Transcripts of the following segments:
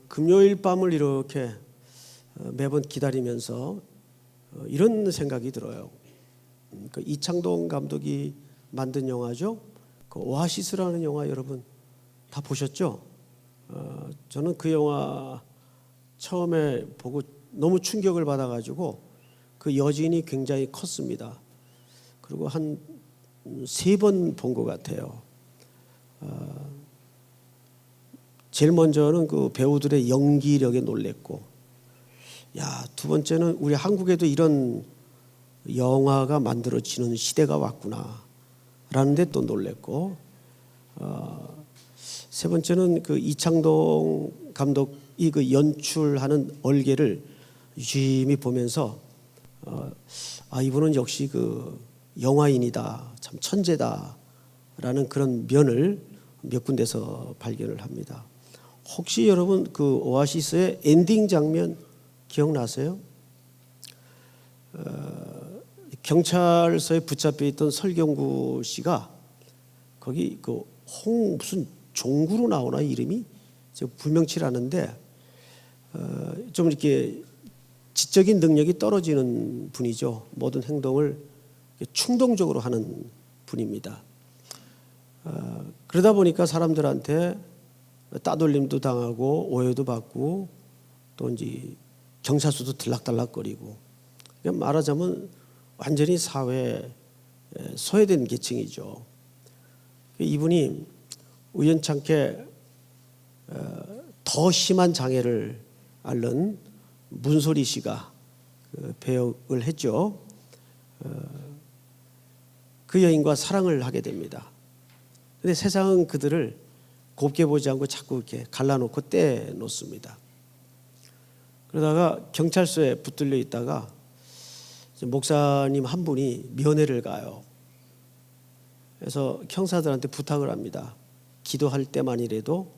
금요일 밤을 이렇게 매번 기다리면서 이런 생각이 들어요. 그 이창동 감독이 만든 영화죠. 그 오아시스라는 영화 여러분 다 보셨죠? 저는 그 영화 처음에 보고 너무 충격을 받아가지고 그 여진이 굉장히 컸습니다. 그리고 한 3번 본 것 같아요. 제일 먼저는 그 배우들의 연기력에 놀랬고, 두 번째는 우리 한국에도 이런 영화가 만들어지는 시대가 왔구나 라는 데 또 놀랬고, 세 번째는 그 이창동 감독이 그 연출하는 얼개를 유심히 보면서 이분은 역시 그 영화인이다, 참 천재다 라는 그런 면을 몇 군데서 발견을 합니다. 혹시 여러분 그 오아시스의 엔딩 장면 기억나세요? 경찰서에 붙잡혀 있던 설경구 씨가 거기 그 무슨 종구로 나오나 이름이 제가 불명치 않은데 좀 이렇게 지적인 능력이 떨어지는 분이죠. 모든 행동을 충동적으로 하는 분입니다. 그러다 보니까 사람들한테 따돌림도 당하고 오해도 받고 또 이제 경찰서도 들락달락거리고, 말하자면 완전히 사회에 소외된 계층이죠. 이분이 우연찮게 더 심한 장애를 앓는 문소리 씨가 배역을 했죠. 그 여인과 사랑을 하게 됩니다. 근데 세상은 그들을 곱게 보지 않고 자꾸 이렇게 갈라놓고 떼놓습니다. 그러다가 경찰서에 붙들려 있다가 목사님 한 분이 면회를 가요. 그래서 형사들한테 부탁을 합니다. 기도할 때만이라도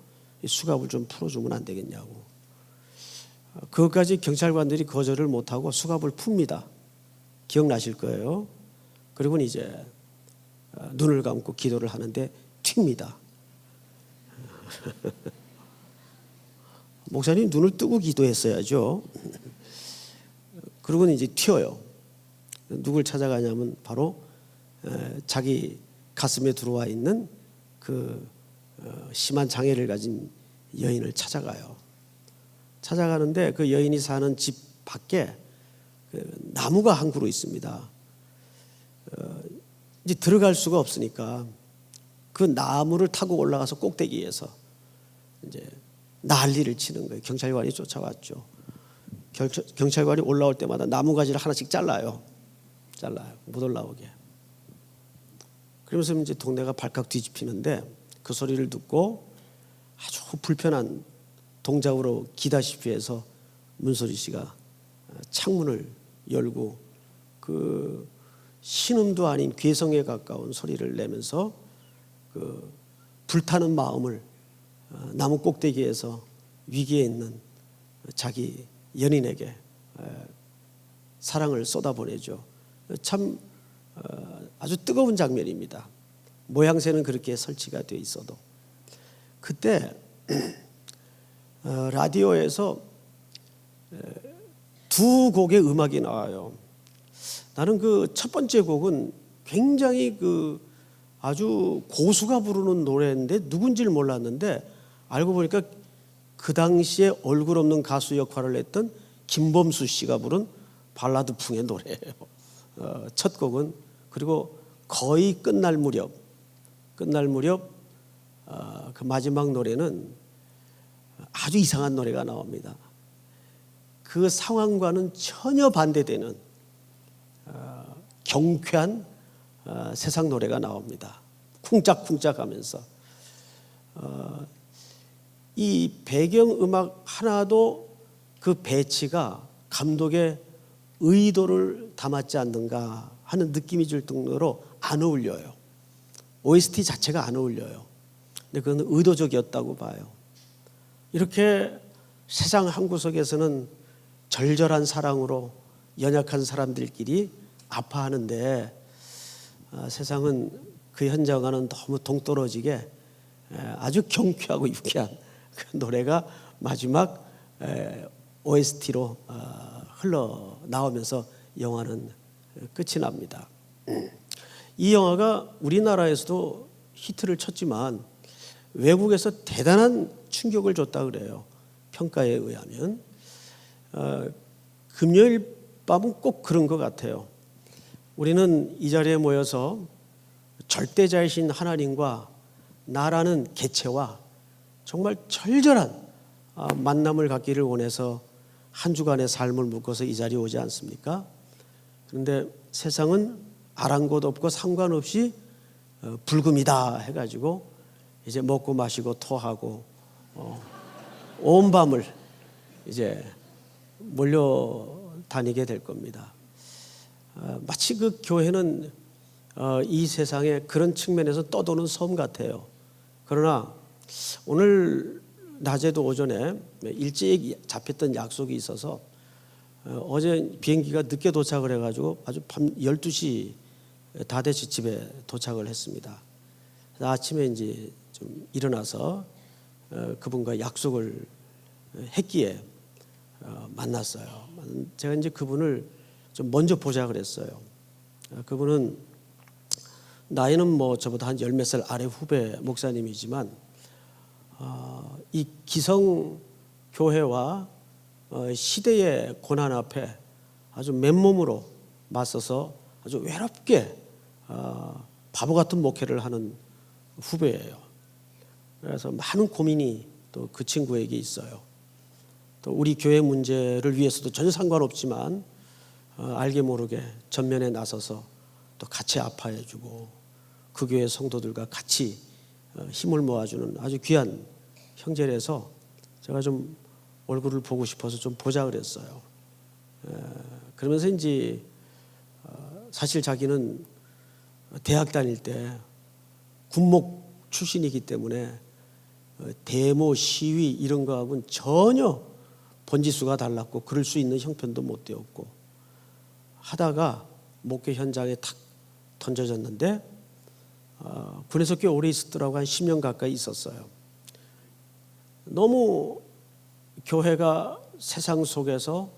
수갑을 좀 풀어주면 안 되겠냐고. 그것까지 경찰관들이 거절을 못하고 수갑을 풉니다. 기억나실 거예요. 그리고는 이제 눈을 감고 기도를 하는데 튑니다. 목사님 눈을 뜨고 기도했어야죠. 그러고는 이제 튀어요. 누굴 찾아가냐면 바로 자기 가슴에 들어와 있는 그 심한 장애를 가진 여인을 찾아가요. 찾아가는데 그 여인이 사는 집 밖에 나무가 한 그루 있습니다. 이제 들어갈 수가 없으니까 그 나무를 타고 올라가서 꼭대기에서 이제 난리를 치는 거예요. 경찰관이 쫓아왔죠. 경찰관이 올라올 때마다 나무가지를 하나씩 잘라요. 못 올라오게. 그러면서 이제 동네가 발칵 뒤집히는데 그 소리를 듣고 아주 불편한 동작으로 기다시피 해서 문소리 씨가 창문을 열고 그 신음도 아닌 괴성에 가까운 소리를 내면서 그 불타는 마음을 나무 꼭대기에서 위기에 있는 자기 연인에게 사랑을 쏟아보내죠. 참 아주 뜨거운 장면입니다. 모양새는 그렇게 설치가 되어 있어도 그때 라디오에서 2곡의 음악이 나와요. 나는 그 첫 번째 곡은 굉장히 그 아주 고수가 부르는 노래인데 누군지를 몰랐는데 알고 보니까 그 당시에 얼굴 없는 가수 역할을 했던 김범수 씨가 부른 발라드풍의 노래예요. 첫 곡은. 그리고 거의 끝날 무렵 그 마지막 노래는 아주 이상한 노래가 나옵니다. 그 상황과는 전혀 반대되는 경쾌한 세상 노래가 나옵니다. 쿵짝쿵짝 하면서 이 배경음악 하나도 그 배치가 감독의 의도를 담았지 않는가 하는 느낌이 들 정도로 안 어울려요. OST 자체가 안 어울려요. 근데 그건 의도적이었다고 봐요. 이렇게 세상 한 구석에서는 절절한 사랑으로 연약한 사람들끼리 아파하는데 세상은 그 현장과는 너무 동떨어지게 아주 경쾌하고 유쾌한 그 노래가 마지막 OST로 흘러나오면서 영화는 끝이 납니다. 이 영화가 우리나라에서도 히트를 쳤지만 외국에서 대단한 충격을 줬다 그래요. 평가에 의하면. 금요일 밤은 꼭 그런 것 같아요. 우리는 이 자리에 모여서 절대자이신 하나님과 나라는 개체와 정말 절절한 만남을 갖기를 원해서 한 주간의 삶을 묶어서 이 자리에 오지 않습니까? 그런데 세상은 아랑곳 없고 상관없이 불금이다 해가지고 이제 먹고 마시고 토하고 온 밤을 이제 몰려다니게 될 겁니다. 마치 그 교회는 이 세상에 그런 측면에서 떠도는 섬 같아요. 그러나 오늘 낮에도 오전에 일찍 잡혔던 약속이 있어서 어제 비행기가 늦게 도착을 해가지고 아주 밤 12시 다 돼서 집에 도착을 했습니다. 아침에 이제 좀 일어나서 그분과 약속을 했기에 만났어요. 제가 이제 그분을 좀 먼저 보자 그랬어요. 그분은 나이는 뭐 저보다 한 열 몇 살 아래 후배 목사님이지만 이 기성 교회와 시대의 고난 앞에 아주 맨몸으로 맞서서 아주 외롭게 바보 같은 목회를 하는 후배예요. 그래서 많은 고민이 또 그 친구에게 있어요. 또 우리 교회 문제를 위해서도 전혀 상관없지만 알게 모르게 전면에 나서서 또 같이 아파해주고 그 교회 성도들과 같이 힘을 모아주는 아주 귀한 형제라서 제가 좀 얼굴을 보고 싶어서 좀 보자 그랬어요. 그러면서 이제 사실 자기는 대학 다닐 때 군목 출신이기 때문에 데모 시위 이런 거하고는 전혀 번지수가 달랐고 그럴 수 있는 형편도 못 되었고 하다가 목회 현장에 탁 던져졌는데 군에서 꽤 오래 있었더라고. 한 10년 가까이 있었어요. 너무 교회가 세상 속에서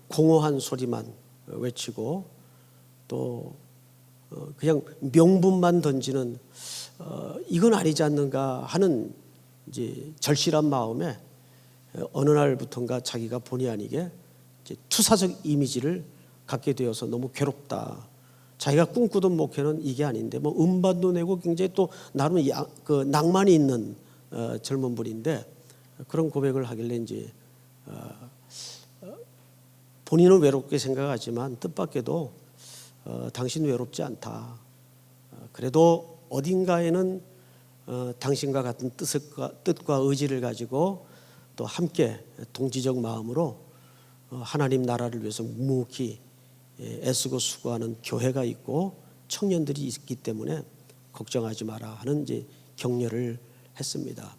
공허한 소리만 외치고 또 그냥 명분만 던지는 이건 아니지 않는가 하는 이제 절실한 마음에 어느 날부턴가 자기가 본의 아니게 이제 투사적 이미지를 갖게 되어서 너무 괴롭다. 자기가 꿈꾸던 목회는 이게 아닌데 뭐 음반도 내고 굉장히 또 나름 그 낭만이 있는 젊은 분인데 그런 고백을 하길래 이제 본인은 외롭게 생각하지만 뜻밖에도 당신 외롭지 않다. 그래도 어딘가에는 당신과 같은 뜻과 의지를 가지고 또 함께 동지적 마음으로 하나님 나라를 위해서 묵묵히 애쓰고 수고하는 교회가 있고 청년들이 있기 때문에 걱정하지 마라 하는 이제 격려를 했습니다.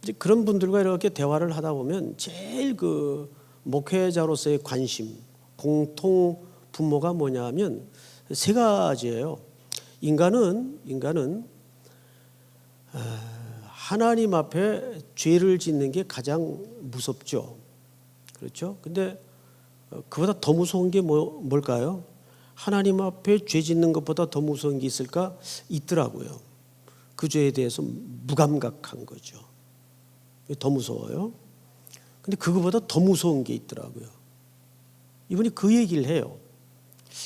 이제 그런 분들과 이렇게 대화를 하다 보면 제일 그 목회자로서의 관심, 공통 분모가 뭐냐면 세 가지예요. 인간은 하나님 앞에 죄를 짓는 게 가장 무섭죠. 그렇죠? 근데 그보다 더 무서운 게 뭘까요? 하나님 앞에 죄 짓는 것보다 더 무서운 게 있을까? 있더라고요. 그 죄에 대해서 무감각한 거죠. 더 무서워요. 근데 그거보다 더 무서운 게 있더라고요. 이분이 그 얘기를 해요.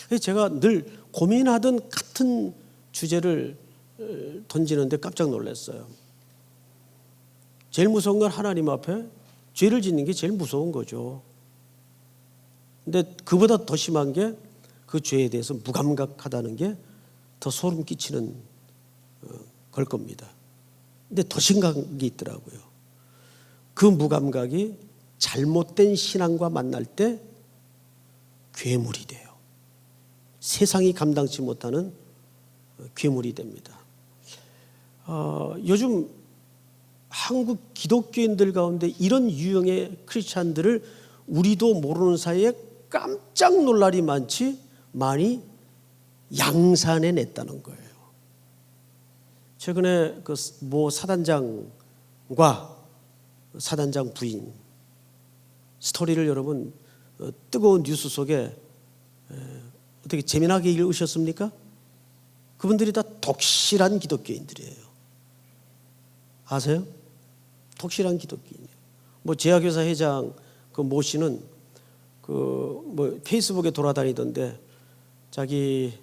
그래서 제가 늘 고민하던 같은 주제를 던지는데 깜짝 놀랐어요. 제일 무서운 건 하나님 앞에 죄를 짓는 게 제일 무서운 거죠. 근데 그보다 더 심한 게 그 죄에 대해서 무감각하다는 게 더 소름 끼치는 걸 겁니다. 근데 더 심각한 게 있더라고요. 그 무감각이 잘못된 신앙과 만날 때 괴물이 돼요. 세상이 감당치 못하는 괴물이 됩니다. 요즘 한국 기독교인들 가운데 이런 유형의 크리스찬들을 우리도 모르는 사이에 깜짝 놀랄이 많이 양산해 냈다는 거예요. 최근에 그 모 사단장 사단장 부인 스토리를 여러분 뜨거운 뉴스 속에 어떻게 재미나게 읽으셨습니까? 그분들이 다 독실한 기독교인들이에요. 아세요? 독실한 기독교인이에요. 뭐 제야교사 회장 그 모 씨는 뭐 페이스북에 돌아다니던데 자기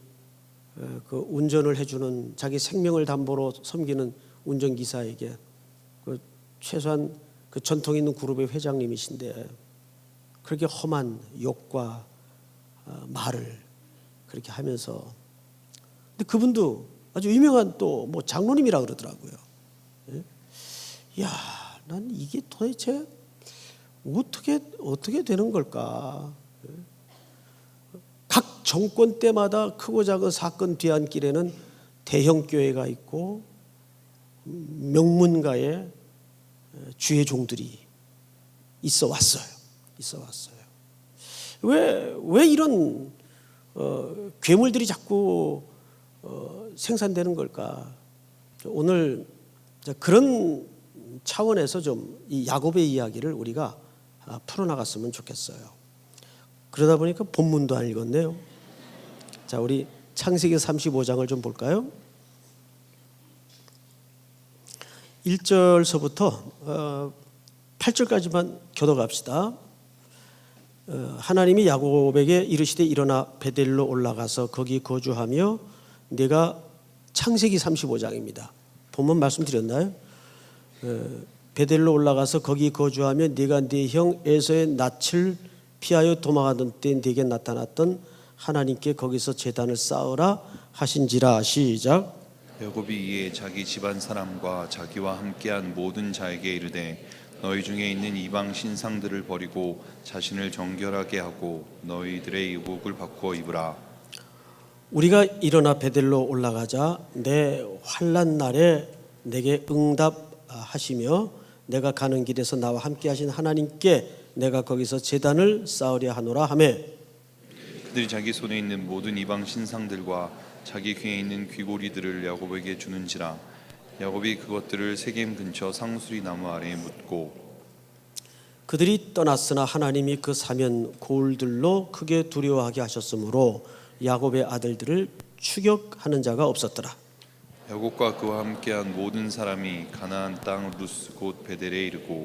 그 운전을 해주는 자기 생명을 담보로 섬기는 운전기사에게 그 최소한 그 전통 있는 그룹의 회장님이신데 그렇게 험한 욕과 말을 그렇게 하면서, 근데 그분도 아주 유명한 또 뭐 장로님이라 그러더라고요. 야, 난 이게 도대체 어떻게 되는 걸까? 각 정권 때마다 크고 작은 사건 뒤안길에는 대형 교회가 있고 명문가의 주의 종들이 있어 왔어요. 왜 이런 괴물들이 자꾸 생산되는 걸까? 오늘 그런 차원에서 좀 이 야곱의 이야기를 우리가 풀어나갔으면 좋겠어요. 그러다 보니까 본문도 안 읽었네요. 자, 우리 창세기 35장을 좀 볼까요? 1절서부터 8절까지만 교독합시다. 하나님이 야곱에게 이르시되 일어나 베델로 올라가서 거기 거주하며 내가 창세기 35장입니다. 본문 말씀드렸나요? 베델로 올라가서 거기 거주하며 네가 네 형 에서의 낯을 피하여 도망하던 때 네게 나타났던 하나님께 거기서 제단을 쌓으라 하신지라. 시작. 야곱이 이에 자기 집안 사람과 자기와 함께한 모든 자에게 이르되 너희 중에 있는 이방 신상들을 버리고 자신을 정결하게 하고 너희들의 의복을 바꾸어 입으라. 우리가 일어나 베델로 올라가자 내 환난 날에 내게 응답하시며 내가 가는 길에서 나와 함께 하신 하나님께 내가 거기서 제단을 쌓으려 하노라 하매, 그들이 자기 손에 있는 모든 이방 신상들과 자기 귀에 있는 귀고리들을 야곱에게 주는지라. 야곱이 그것들을 세겜 근처 상수리 나무 아래에 묻고, 그들이 떠났으나 하나님이 그 사면 고울들로 크게 두려워하게 하셨으므로 야곱의 아들들을 추격하는 자가 없었더라. 야곱과 그와 함께한 모든 사람이 가나안 땅 루스 곧 베델에 이르고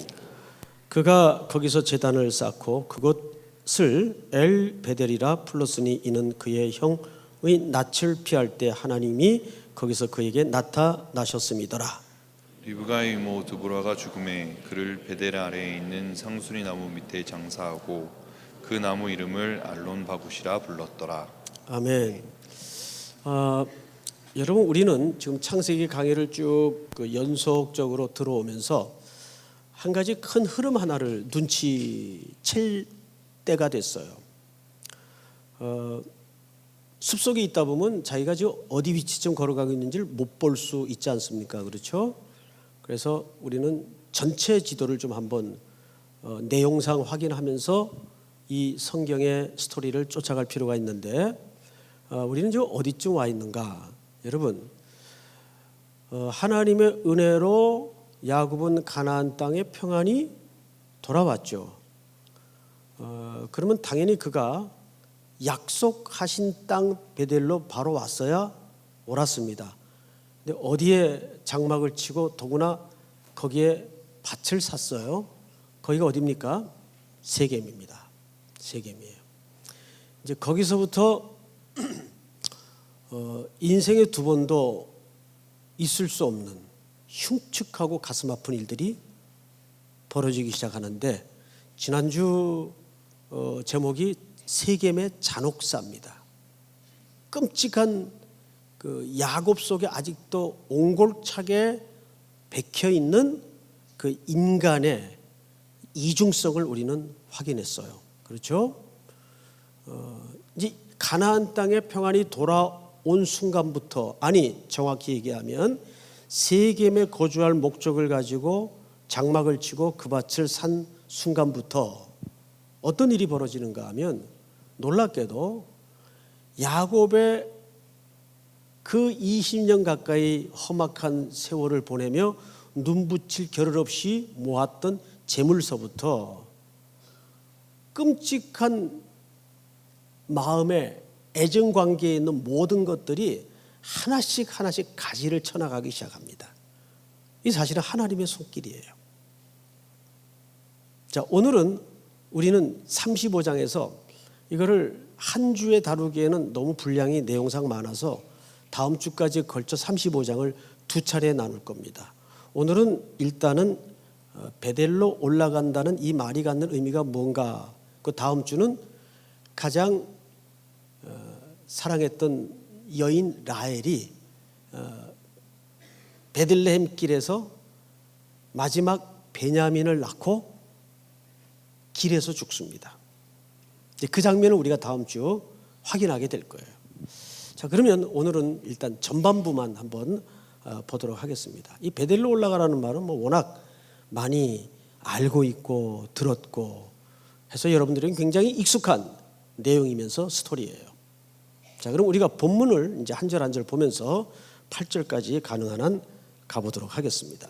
그가 거기서 제단을 쌓고 그곳을 엘 베델이라 불렀으니 이는 그의 형의 낯을 피할 때 하나님이 거기서 그에게 나타나셨음이더라. 리브가의 이모 드보라가 죽음에 그를 베델 아래에 있는 상수리 나무 밑에 장사하고 그 나무 이름을 알론 바굿이라 불렀더라. 아멘. 여러분, 우리는 지금 창세기 강의를 쭉 연속적으로 들어오면서 한 가지 큰 흐름 하나를 눈치챌 때가 됐어요. 숲속에 있다 보면 자기가 지금 어디 위치쯤 걸어가고 있는지를 못 볼 수 있지 않습니까? 그렇죠? 그래서 우리는 전체 지도를 좀 한번 내용상 확인하면서 이 성경의 스토리를 쫓아갈 필요가 있는데, 우리는 지금 어디쯤 와 있는가? 여러분, 하나님의 은혜로 야곱은 가나안 땅에 평안히 돌아왔죠. 그러면 당연히 그가 약속하신 땅 베델로 바로 왔어야 옳았습니다. 근데 어디에 장막을 치고 더구나 거기에 밭을 샀어요. 거기가 어디입니까? 세겜입니다. 세겜이에요. 이제 거기서부터 인생에 두 번도 있을 수 없는 흉측하고 가슴 아픈 일들이 벌어지기 시작하는데, 지난주 제목이 세겜의 잔혹사입니다. 끔찍한 그 야곱 속에 아직도 옹골차게 박혀 있는 그 인간의 이중성을 우리는 확인했어요. 그렇죠? 이제 가나안 땅에 평안이 돌아온 순간부터, 아니 정확히 얘기하면 세겜에 거주할 목적을 가지고 장막을 치고 그 밭을 산 순간부터 어떤 일이 벌어지는가 하면, 놀랍게도 야곱의 그 20년 가까이 험악한 세월을 보내며 눈붙일 겨를 없이 모았던 재물서부터 끔찍한 마음의 애정관계에 있는 모든 것들이 하나씩 가지를 쳐나가기 시작합니다. 이 사실은 하나님의 손길이에요. 자, 오늘은 우리는 35장에서 이거를 한 주에 다루기에는 너무 분량이 내용상 많아서 다음 주까지 걸쳐 35장을 두 차례 나눌 겁니다. 오늘은 일단은 베델로 올라간다는 이 말이 갖는 의미가 뭔가, 그 다음 주는 가장 사랑했던 여인 라헬이 베들레헴 길에서 마지막 베냐민을 낳고 길에서 죽습니다. 그 장면을 우리가 다음 주 확인하게 될 거예요. 자, 그러면 오늘은 일단 전반부만 한번 보도록 하겠습니다. 이 베델로 올라가라는 말은 뭐 워낙 많이 알고 있고 들었고 해서 여러분들에게 굉장히 익숙한 내용이면서 스토리예요. 자, 그럼 우리가 본문을 이제 한 절 한 절 보면서 8절까지 가능한 한 가보도록 하겠습니다.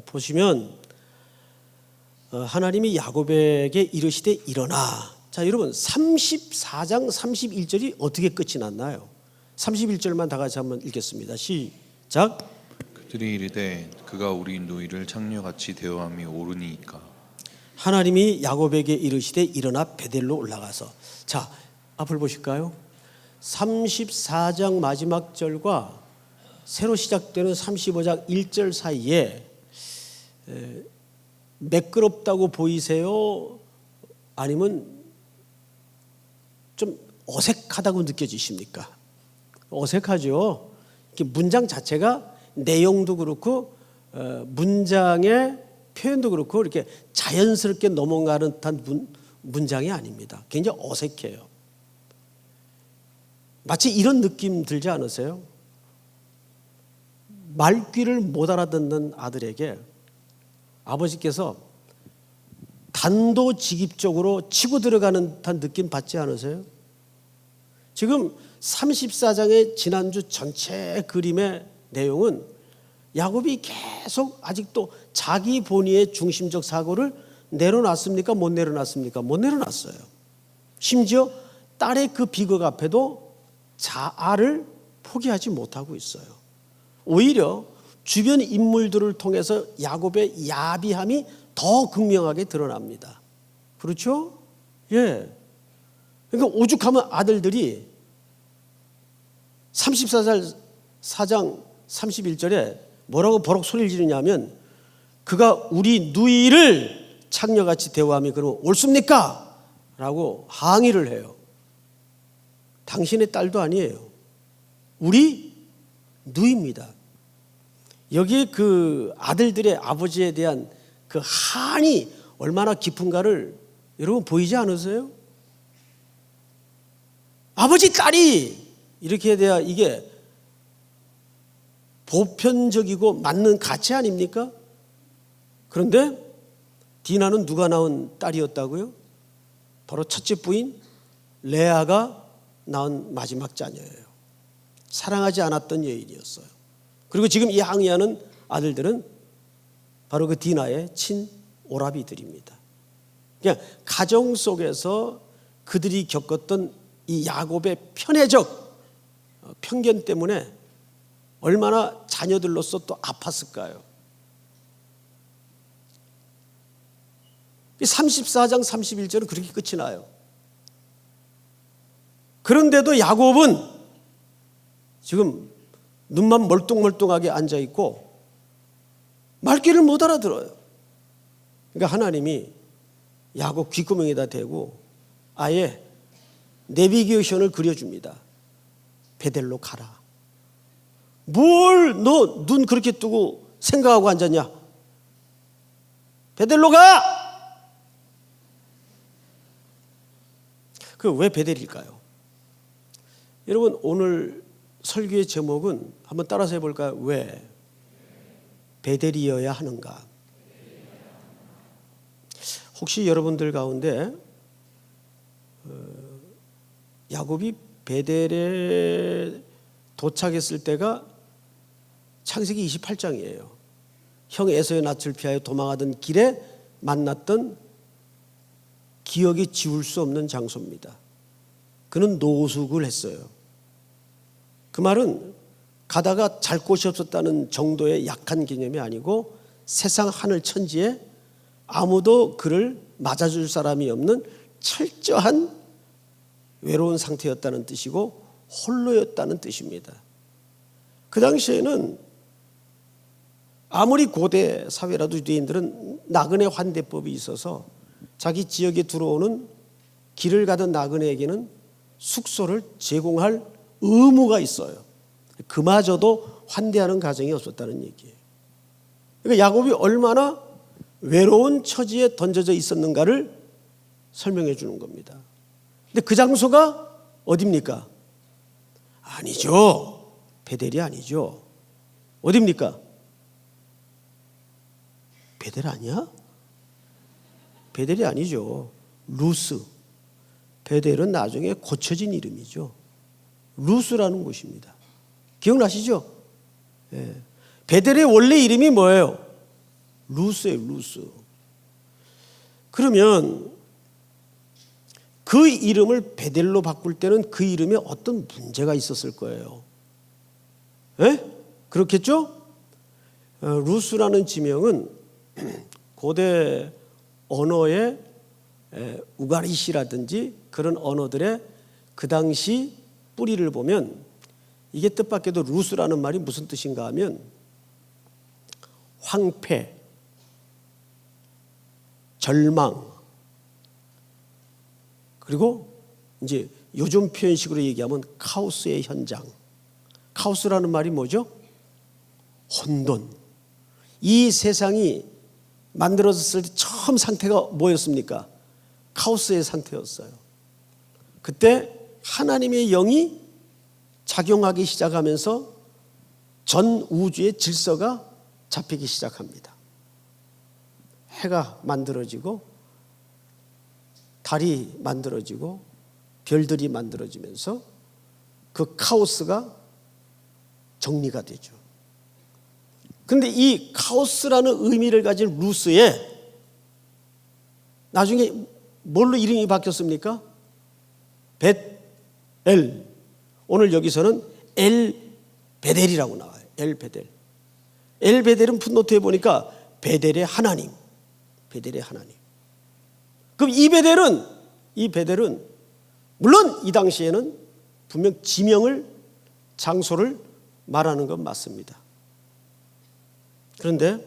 보시면 하나님이 야곱에게 이르시되 일어나. 자, 여러분 34장 31절이 어떻게 끝이 났나요? 31절만 다 같이 한번 읽겠습니다. 시작. 그들이 이르되 그가 우리 누이를 창녀같이 대우함이 옳으니이까. 하나님이 야곱에게 이르시되 일어나 베델로 올라가서. 자, 앞을 보실까요? 34장 마지막 절과 새로 시작되는 35장 1절 사이에 매끄럽다고 보이세요? 아니면 좀 어색하다고 느껴지십니까? 어색하죠. 문장 자체가 내용도 그렇고 문장의 표현도 그렇고 이렇게 자연스럽게 넘어가는 듯한 문장이 아닙니다. 굉장히 어색해요. 마치 이런 느낌 들지 않으세요? 말귀를 못 알아듣는 아들에게 아버지께서 단도직입적으로 치고 들어가는 듯한 느낌 받지 않으세요? 지금 34장의 지난주 전체 그림의 내용은 야곱이 계속 아직도 자기 본의의 중심적 사고를 내려놨습니까? 못 내려놨습니까? 못 내려놨어요. 심지어 딸의 그 비극 앞에도 자아를 포기하지 못하고 있어요. 오히려 주변 인물들을 통해서 야곱의 야비함이 더 극명하게 드러납니다. 그렇죠? 예. 그러니까 오죽하면 아들들이 34장 31절에 뭐라고 버럭 소리를 지르냐면 그가 우리 누이를 창녀같이 대우함이 그러면 옳습니까? 라고 항의를 해요. 당신의 딸도 아니에요. 우리 누이입니다. 여기에 그 아들들의 아버지에 대한 그 한이 얼마나 깊은가를 여러분 보이지 않으세요? 아버지 딸이 이렇게 돼야 이게 보편적이고 맞는 가치 아닙니까? 그런데 디나는 누가 낳은 딸이었다고요? 바로 첫째 부인 레아가 낳은 마지막 자녀예요. 사랑하지 않았던 여인이었어요. 그리고 지금 이 항의하는 아들들은 바로 그 디나의 친오라비들입니다. 그냥 가정 속에서 그들이 겪었던 이 야곱의 편애적 편견 때문에 얼마나 자녀들로서 또 아팠을까요? 34장 31절은 그렇게 끝이 나요. 그런데도 야곱은 지금 눈만 멀뚱멀뚱하게 앉아있고 말귀를 못 알아들어요. 그러니까 하나님이 야곱 귓구멍에다 대고 아예 내비게이션을 그려줍니다. 베델로 가라. 뭘 너 눈 그렇게 뜨고 생각하고 앉았냐? 베델로 가! 그 왜 베델일까요? 여러분 오늘 설교의 제목은 한번 따라서 해볼까요? 왜 베델이어야 하는가? 혹시 여러분들 가운데 야곱이 베델에 도착했을 때가 창세기 28장이에요. 형 에서의 낯을 피하여 도망하던 길에 만났던 기억이 지울 수 없는 장소입니다. 그는 노숙을 했어요. 그 말은 가다가 잘 곳이 없었다는 정도의 약한 개념이 아니고 세상 하늘 천지에 아무도 그를 맞아줄 사람이 없는 철저한 외로운 상태였다는 뜻이고 홀로였다는 뜻입니다. 그 당시에는 아무리 고대 사회라도 유대인들은 나그네 환대법이 있어서 자기 지역에 들어오는 길을 가던 나그네에게는 숙소를 제공할 의무가 있어요. 그마저도 환대하는 가정이 없었다는 얘기예요. 그러니까 야곱이 얼마나 외로운 처지에 던져져 있었는가를 설명해 주는 겁니다. 근데 그 장소가 어디입니까? 아니죠. 베델이 아니죠. 어디입니까? 베델 아니야? 베델이 아니죠. 루스. 베델은 나중에 고쳐진 이름이죠. 루스라는 곳입니다. 기억나시죠? 예. 베델의 원래 이름이 뭐예요? 루스예요, 루스. 그러면 그 이름을 베델로 바꿀 때는 그 이름에 어떤 문제가 있었을 거예요. 예? 그렇겠죠? 루스라는 지명은 고대 언어의 우가리시라든지 그런 언어들의 그 당시 뿌리를 보면 이게 뜻밖에도 루스라는 말이 무슨 뜻인가 하면 황폐, 절망, 그리고 이제 요즘 표현식으로 얘기하면 카오스의 현장. 카오스라는 말이 뭐죠? 혼돈. 이 세상이 만들어졌을 때 처음 상태가 뭐였습니까? 카오스의 상태였어요. 그때 하나님의 영이 작용하기 시작하면서 전 우주의 질서가 잡히기 시작합니다. 해가 만들어지고 달이 만들어지고 별들이 만들어지면서 그 카오스가 정리가 되죠. 그런데 이 카오스라는 의미를 가진 루스에 나중에 뭘로 이름이 바뀌었습니까? 벳엘. 오늘 여기서는 엘베델이라고 나와요. 엘베델. 엘베델은 풋노트에 보니까 베델의 하나님. 베델의 하나님. 그럼 이 베델은 물론 이 당시에는 분명 지명을, 장소를 말하는 건 맞습니다. 그런데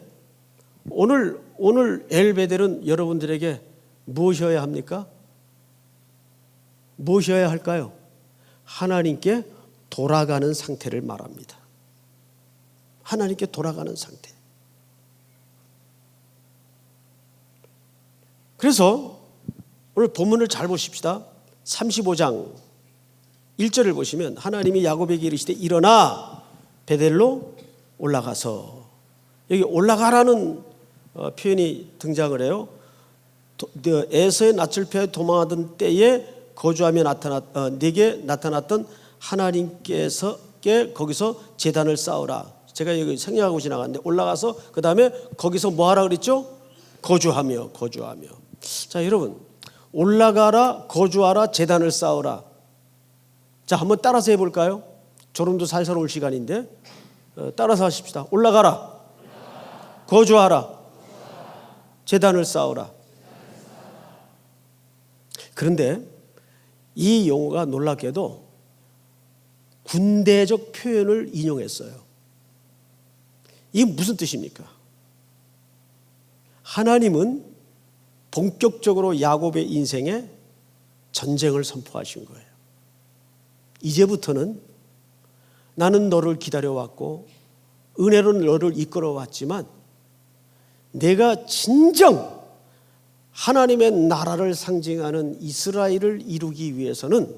오늘 엘베델은 여러분들에게 무엇이어야 합니까? 무엇이어야 할까요? 하나님께 돌아가는 상태를 말합니다. 하나님께 돌아가는 상태. 그래서 오늘 본문을 잘 보십시다. 35장 1절을 보시면 하나님이 야곱에게 이르시되 일어나 베델로 올라가서, 여기 올라가라는 표현이 등장을 해요. 에서의 낯을 피하여 도망하던 때에 거주하며 내게 나타났던 하나님께서 거기서 제단을 쌓으라. 제가 여기 생략하고 지나갔는데 올라가서 그 다음에 거기서 뭐 하라 그랬죠? 거주하며. 자, 여러분, 올라가라, 거주하라, 제단을 쌓으라. 자, 한번 따라서 해볼까요? 졸음도 살살 올 시간인데 따라서 하십시다. 올라가라, 거주하라, 제단을 쌓으라. 그런데 이 용어가 놀랍게도 군대적 표현을 인용했어요. 이게 무슨 뜻입니까? 하나님은 본격적으로 야곱의 인생에 전쟁을 선포하신 거예요. 이제부터는 나는 너를 기다려왔고 은혜로 너를 이끌어왔지만 내가 진정 하나님의 나라를 상징하는 이스라엘을 이루기 위해서는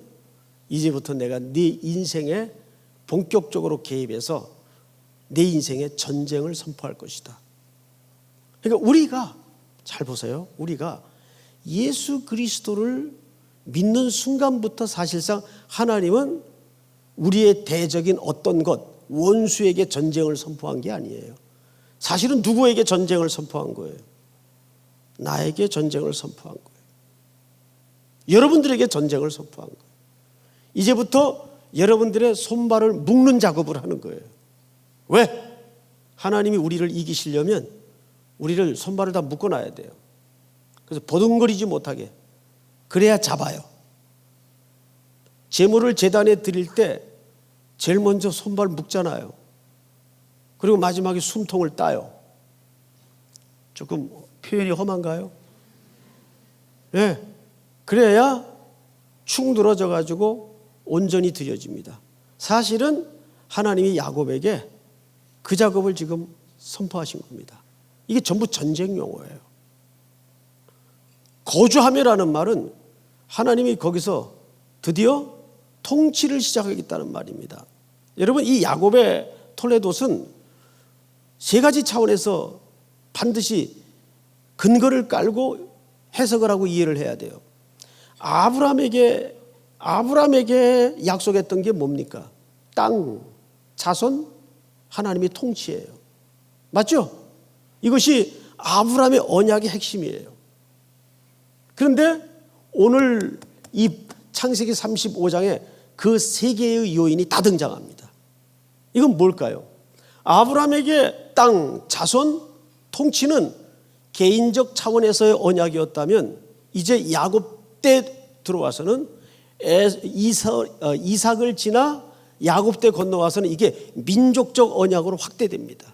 이제부터 내가 네 인생에 본격적으로 개입해서 내 인생에 전쟁을 선포할 것이다. 그러니까 우리가 잘 보세요. 우리가 예수 그리스도를 믿는 순간부터 사실상 하나님은 우리의 대적인 어떤 것, 원수에게 전쟁을 선포한 게 아니에요. 사실은 누구에게 전쟁을 선포한 거예요? 나에게 전쟁을 선포한 거예요. 여러분들에게 전쟁을 선포한 거예요. 이제부터 여러분들의 손발을 묶는 작업을 하는 거예요. 왜? 하나님이 우리를 이기시려면 우리를 손발을 다 묶어놔야 돼요. 그래서 버둥거리지 못하게. 그래야 잡아요. 제물을 제단에 드릴 때 제일 먼저 손발 묶잖아요. 그리고 마지막에 숨통을 따요. 조금 표현이 험한가요? 네. 그래야 축 늘어져 가지고 온전히 드려집니다. 사실은 하나님이 야곱에게 그 작업을 지금 선포하신 겁니다. 이게 전부 전쟁 용어예요. 거주하며라는 말은 하나님이 거기서 드디어 통치를 시작하겠다는 말입니다. 여러분, 이 야곱의 톨레도스는 세 가지 차원에서 반드시 근거를 깔고 해석을 하고 이해를 해야 돼요. 아브라함에게 약속했던 게 뭡니까? 땅, 자손, 하나님의 통치예요. 맞죠? 이것이 아브라함의 언약의 핵심이에요. 그런데 오늘 이 창세기 35장에 그 세 개의 요인이 다 등장합니다. 이건 뭘까요? 아브라함에게 땅, 자손, 통치는 개인적 차원에서의 언약이었다면 이제 야곱 때 들어와서는 이삭을 지나 야곱 때 건너와서는 이게 민족적 언약으로 확대됩니다.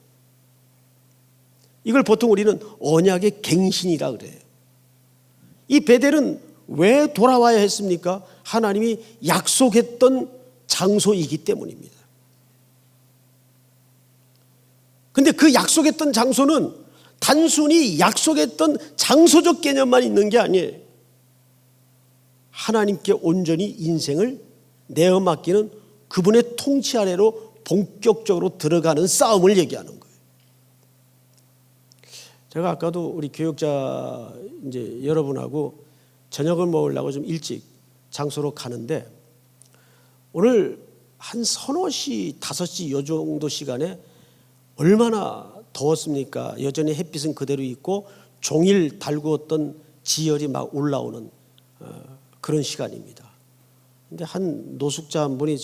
이걸 보통 우리는 언약의 갱신이라 그래요. 이 베델은 왜 돌아와야 했습니까? 하나님이 약속했던 장소이기 때문입니다. 근데 그 약속했던 장소는 단순히 약속했던 장소적 개념만 있는 게 아니에요. 하나님께 온전히 인생을 내어 맡기는 그분의 통치 아래로 본격적으로 들어가는 싸움을 얘기하는 거예요. 제가 아까도 우리 교육자 이제 여러분하고 저녁을 먹으려고 좀 일찍 장소로 가는데 오늘 한 서너 시, 5시 요 정도 시간에 얼마나 더웠습니까? 여전히 햇빛은 그대로 있고 종일 달구었던 지열이 막 올라오는 그런 시간입니다. 근데 한 노숙자 한 분이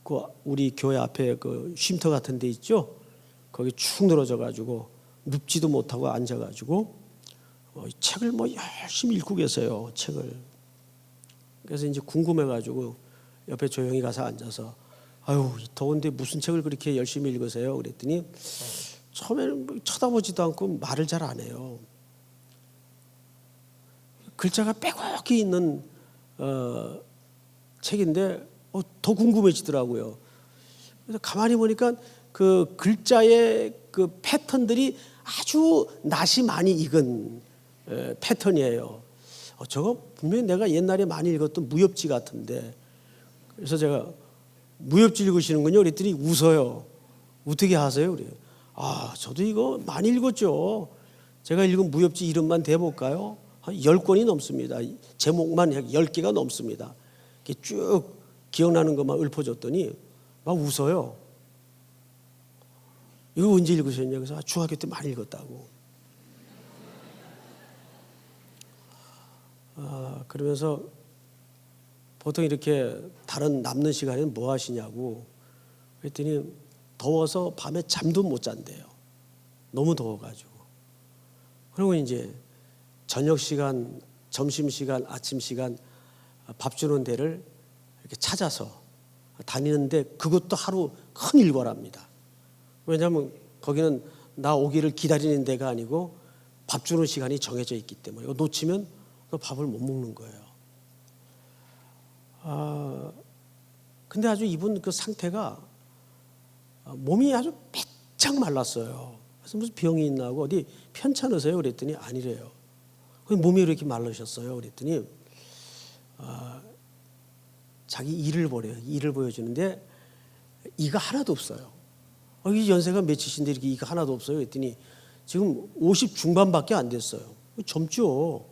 그 우리 교회 앞에 그 쉼터 같은 데 있죠? 거기 축 늘어져 가지고 눕지도 못하고 앉아 가지고 책을 열심히 읽고 계세요. 책을. 그래서 이제 궁금해 가지고 옆에 조용히 가서 앉아서 아유, 더운데 무슨 책을 그렇게 열심히 읽으세요? 그랬더니 처음에는 쳐다보지도 않고 말을 잘 안 해요. 글자가 빼곡히 있는 책인데 더 궁금해지더라고요. 그래서 가만히 보니까 그 글자의 그 패턴들이 아주 낯이 많이 익은 패턴이에요. 저거 분명히 내가 옛날에 많이 읽었던 무협지 같은데. 그래서 제가 무협지 읽으시는군요. 그랬더니 웃어요. 어떻게 하세요? 그래요. 저도 이거 많이 읽었죠. 제가 읽은 무협지 이름만 대볼까요? 한 10권이 넘습니다. 제목만 10개가 넘습니다. 이렇게 쭉 기억나는 것만 읊어줬더니 막 웃어요. 이거 언제 읽으셨냐? 그래서 중학교 때 많이 읽었다고. 그러면서 보통 이렇게 다른 남는 시간에는 뭐 하시냐고 그랬더니 더워서 밤에 잠도 못 잔대요. 너무 더워가지고. 그리고 이제 저녁 시간, 점심 시간, 아침 시간 밥 주는 데를 이렇게 찾아서 다니는데 그것도 하루 큰 일과랍니다. 왜냐하면 거기는 나 오기를 기다리는 데가 아니고 밥 주는 시간이 정해져 있기 때문에 이거 놓치면 또 밥을 못 먹는 거예요. 근데 아주 이분 그 상태가 몸이 아주 빼짝 말랐어요. 그래서 무슨 병이 있나고 어디 편찮으세요? 그랬더니 아니래요. 몸이 이렇게 말르셨어요? 그랬더니 자기 이를 보래요. 이를 보여주는데 이가 하나도 없어요. 이 연세가 몇이신데 이렇게 이가 하나도 없어요? 그랬더니 지금 50 중반밖에 안 됐어요. 젊죠.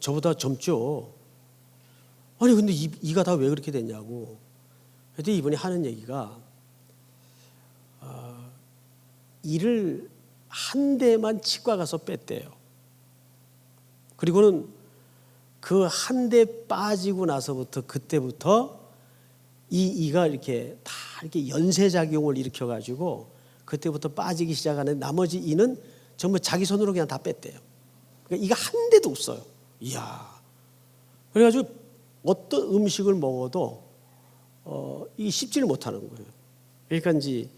저보다 젊죠. 아니 근데 이가 다 왜 그렇게 됐냐고. 그랬더니 이분이 하는 얘기가 이를 한 대만 치과 가서 뺐대요. 그리고는 그 한 대 빠지고 나서부터 그때부터 이 이가 이렇게 다 이렇게 연쇄작용을 일으켜가지고 그때부터 빠지기 시작하는 나머지 이는 전부 자기 손으로 그냥 다 뺐대요. 그러니까 이가 한 대도 없어요. 이야. 그래가지고 어떤 음식을 먹어도 이게 씹지를 못하는 거예요. 그러니까 이제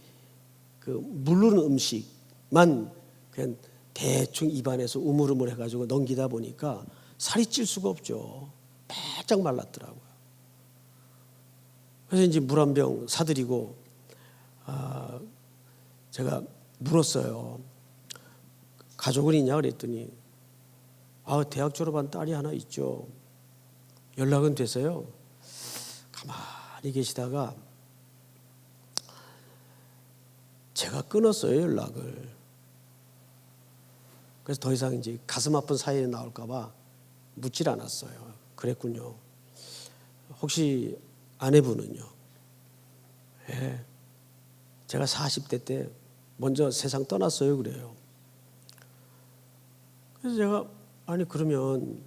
그 물르는 음식만 그냥 대충 입안에서 우물우물 해가지고 넘기다 보니까 살이 찔 수가 없죠. 바짝 말랐더라고요. 그래서 이제 물 한 병 사드리고 제가 물었어요. 가족은 있냐 그랬더니 대학 졸업한 딸이 하나 있죠. 연락은 돼서요. 가만히 계시다가 제가 끊었어요, 연락을. 그래서 더 이상 이제 가슴 아픈 사연이 나올까 봐 묻질 않았어요. 그랬군요. 혹시 아내분은요? 예. 제가 40대 때 먼저 세상 떠났어요, 그래요. 그래서 제가 그러면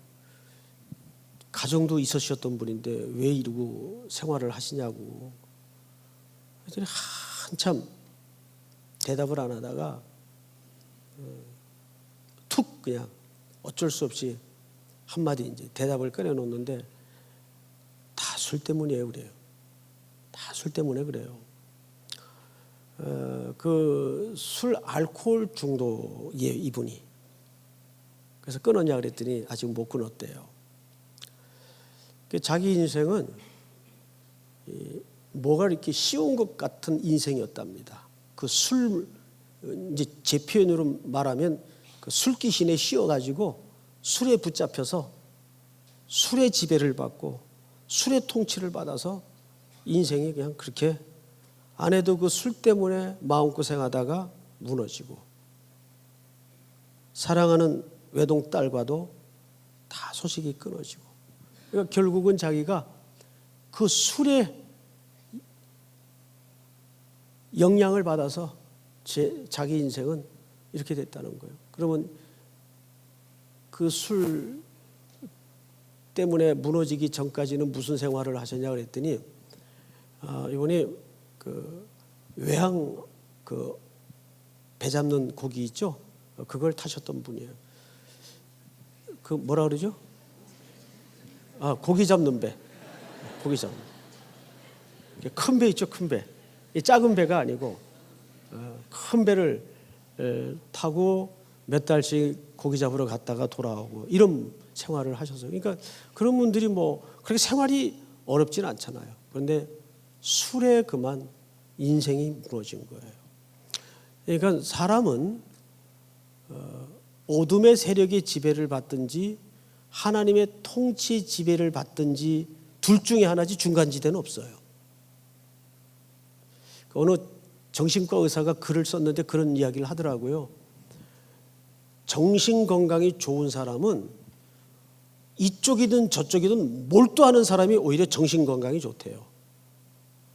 가정도 있으셨던 분인데 왜 이러고 생활을 하시냐고. 그랬더니 한참 대답을 안 하다가 툭 그냥 어쩔 수 없이 한마디 이제 대답을 꺼내놓는데 다 술 때문이에요, 그래요. 다 술 때문에 그래요. 그 술 알코올 중독이에요, 이분이. 그래서 끊었냐 그랬더니 아직 못 끊었대요. 자기 인생은 뭐가 이렇게 쉬운 것 같은 인생이었답니다. 그 술, 이제 제 표현으로 말하면 그 술귀신에 씌워가지고 술에 붙잡혀서 술의 지배를 받고 술의 통치를 받아서 인생이 그냥 그렇게 아내도 그 술 때문에 마음고생하다가 무너지고 사랑하는 외동딸과도 다 소식이 끊어지고 그러니까 결국은 자기가 그 술의 영향을 받아서 자기 인생은 이렇게 됐다는 거예요. 그러면 그 술 때문에 무너지기 전까지는 무슨 생활을 하셨냐 그랬더니 이분이 그 외항 그 배 잡는 고기 있죠? 그걸 타셨던 분이에요. 그 뭐라 그러죠? 고기 잡는 배. 고기 잡는. 큰 배 있죠, 큰 배. 작은 배가 아니고 큰 배를 타고 몇 달씩 고기 잡으러 갔다가 돌아오고 이런 생활을 하셔서 그러니까 그런 분들이 뭐 그렇게 생활이 어렵지는 않잖아요. 그런데 술에 그만 인생이 무너진 거예요. 그러니까 사람은 어둠의 세력의 지배를 받든지 하나님의 통치 지배를 받든지 둘 중에 하나지 중간지대는 없어요. 어느 정신과 의사가 글을 썼는데 그런 이야기를 하더라고요. 정신건강이 좋은 사람은 이쪽이든 저쪽이든 몰두하는 사람이 오히려 정신건강이 좋대요.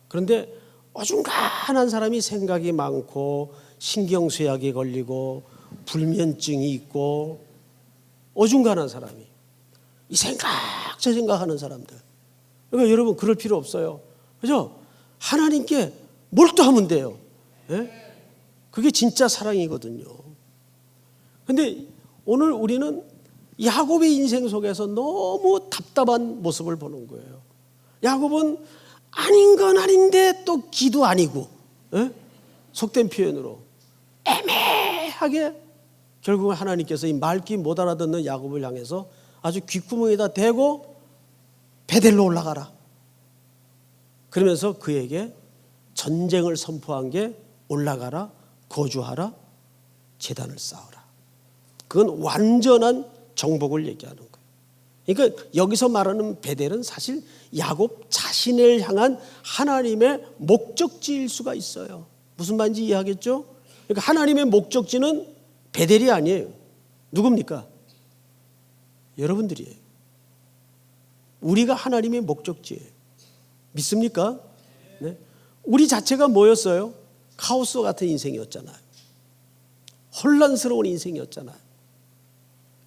그런데 어중간한 사람이 생각이 많고 신경쇠약이 걸리고 불면증이 있고 어중간한 사람이 이 생각 저 생각하는 사람들. 그러니까 여러분 그럴 필요 없어요. 그죠? 하나님께 몰두하면 돼요. 예? 그게 진짜 사랑이거든요. 그런데 오늘 우리는 야곱의 인생 속에서 너무 답답한 모습을 보는 거예요. 야곱은 아닌 건 아닌데 또 기도 아니고 속된 표현으로 애매하게 결국은 하나님께서 이 말귀 못 알아듣는 야곱을 향해서 아주 귓구멍에다 대고 베델로 올라가라 그러면서 그에게 전쟁을 선포한 게 올라가라 거주하라 제단을 쌓아라. 그건 완전한 정복을 얘기하는 거예요. 그러니까 여기서 말하는 베델은 사실 야곱 자신을 향한 하나님의 목적지일 수가 있어요. 무슨 말인지 이해하겠죠? 그러니까 하나님의 목적지는 베델이 아니에요. 누굽니까? 여러분들이에요. 우리가 하나님의 목적지예요. 믿습니까? 네? 우리 자체가 뭐였어요? 카오스 같은 인생이었잖아요. 혼란스러운 인생이었잖아요.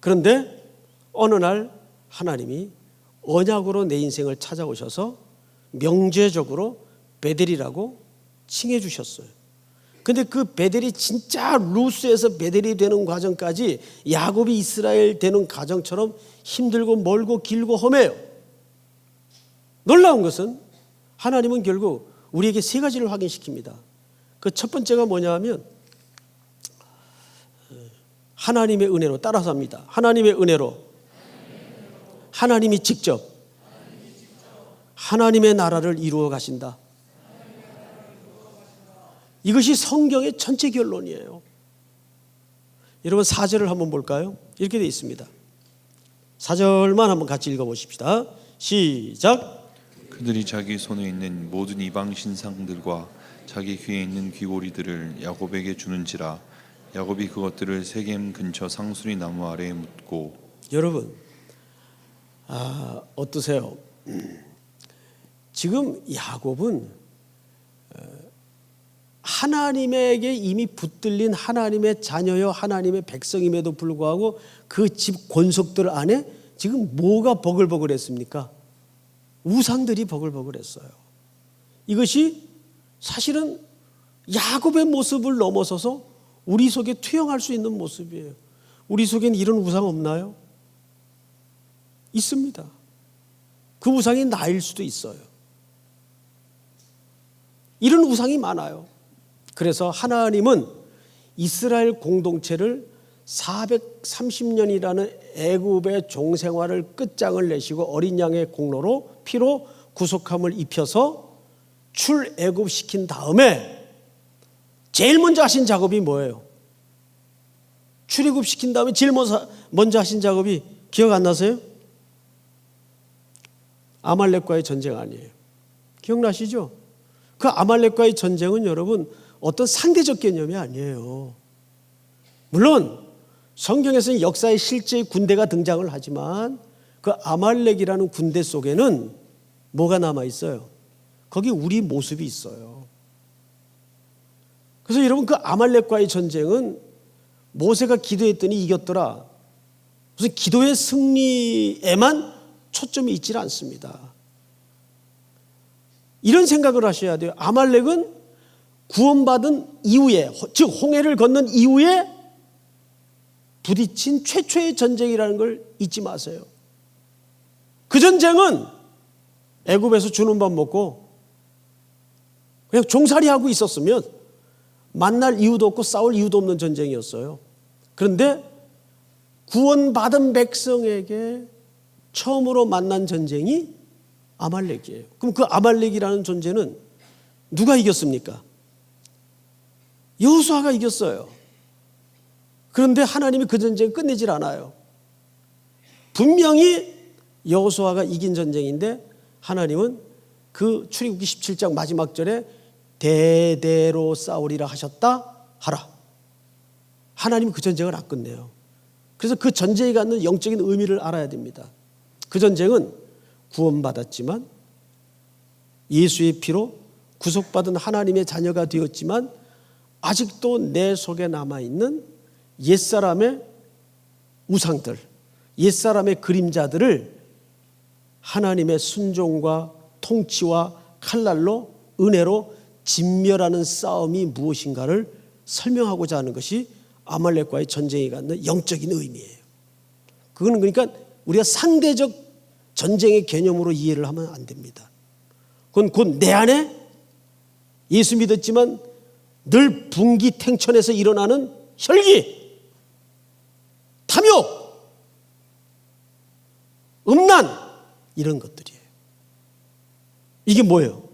그런데 어느 날 하나님이 언약으로 내 인생을 찾아오셔서 명제적으로 베델이라고 칭해 주셨어요. 근데 그 베델이 진짜 루스에서 베델이 되는 과정까지 야곱이 이스라엘 되는 과정처럼 힘들고 멀고 길고 험해요. 놀라운 것은 하나님은 결국 우리에게 세 가지를 확인시킵니다. 그 첫 번째가 뭐냐 하면 하나님의 은혜로 따라서 합니다. 하나님의 은혜로 하나님이 직접 하나님의 나라를 이루어 가신다. 이것이 성경의 전체 결론이에요. 여러분 4절을 한번 볼까요? 이렇게 되어 있습니다. 4절만 한번 같이 읽어보십시다. 시작. 그들이 자기 손에 있는 모든 이방 신상들과 자기 귀에 있는 귀고리들을 야곱에게 주는지라. 야곱이 그것들을 세겜 근처 상수리 나무 아래에 묻고. 여러분 어떠세요? 지금 야곱은 하나님에게 이미 붙들린 하나님의 자녀여 하나님의 백성임에도 불구하고 그 집 권속들 안에 지금 뭐가 버글버글했습니까? 우상들이 버글버글했어요. 이것이 사실은 야곱의 모습을 넘어서서 우리 속에 투영할 수 있는 모습이에요. 우리 속엔 이런 우상 없나요? 있습니다. 그 우상이 나일 수도 있어요. 이런 우상이 많아요. 그래서 하나님은 이스라엘 공동체를 430년이라는 애굽의 종생활을 끝장을 내시고 어린 양의 공로로 피로 구속함을 입혀서 출애굽시킨 다음에 제일 먼저 하신 작업이 뭐예요? 출애굽시킨 다음에 제일 먼저 하신 작업이 기억 안 나세요? 아말렉과의 전쟁 아니에요. 기억나시죠? 그 아말렉과의 전쟁은 여러분 어떤 상대적 개념이 아니에요. 물론 성경에서는 역사에 실제 군대가 등장을 하지만 그 아말렉이라는 군대 속에는 뭐가 남아 있어요? 거기 우리 모습이 있어요. 그래서 여러분 그 아말렉과의 전쟁은 모세가 기도했더니 이겼더라. 무슨 기도의 승리에만 초점이 있지 않습니다. 이런 생각을 하셔야 돼요. 아말렉은 구원받은 이후에, 즉 홍해를 건넌 이후에 부딪힌 최초의 전쟁이라는 걸 잊지 마세요. 그 전쟁은 애굽에서 주는 밥 먹고 그냥 종살이하고 있었으면 만날 이유도 없고 싸울 이유도 없는 전쟁이었어요. 그런데 구원받은 백성에게 처음으로 만난 전쟁이 아말렉이에요. 그럼 그 아말렉이라는 존재는 누가 이겼습니까? 여호수아가 이겼어요. 그런데 하나님이 그 전쟁을 끝내질 않아요. 분명히 여호수아가 이긴 전쟁인데 하나님은 그 출애굽기 17장 마지막 절에 대대로 싸우리라 하셨다 하라. 하나님은 그 전쟁을 안 끝내요. 그래서 그 전쟁이 갖는 영적인 의미를 알아야 됩니다. 그 전쟁은 구원받았지만 예수의 피로 구속받은 하나님의 자녀가 되었지만 아직도 내 속에 남아있는 옛사람의 우상들, 옛사람의 그림자들을 하나님의 순종과 통치와 칼날로 은혜로 진멸하는 싸움이 무엇인가를 설명하고자 하는 것이 아말렉과의 전쟁이 갖는 영적인 의미예요. 그거는 그러니까 우리가 상대적 전쟁의 개념으로 이해를 하면 안 됩니다. 그건 곧 내 안에 예수 믿었지만 늘 분기탱천에서 일어나는 혈기, 탐욕, 음란 이런 것들이에요. 이게 뭐예요?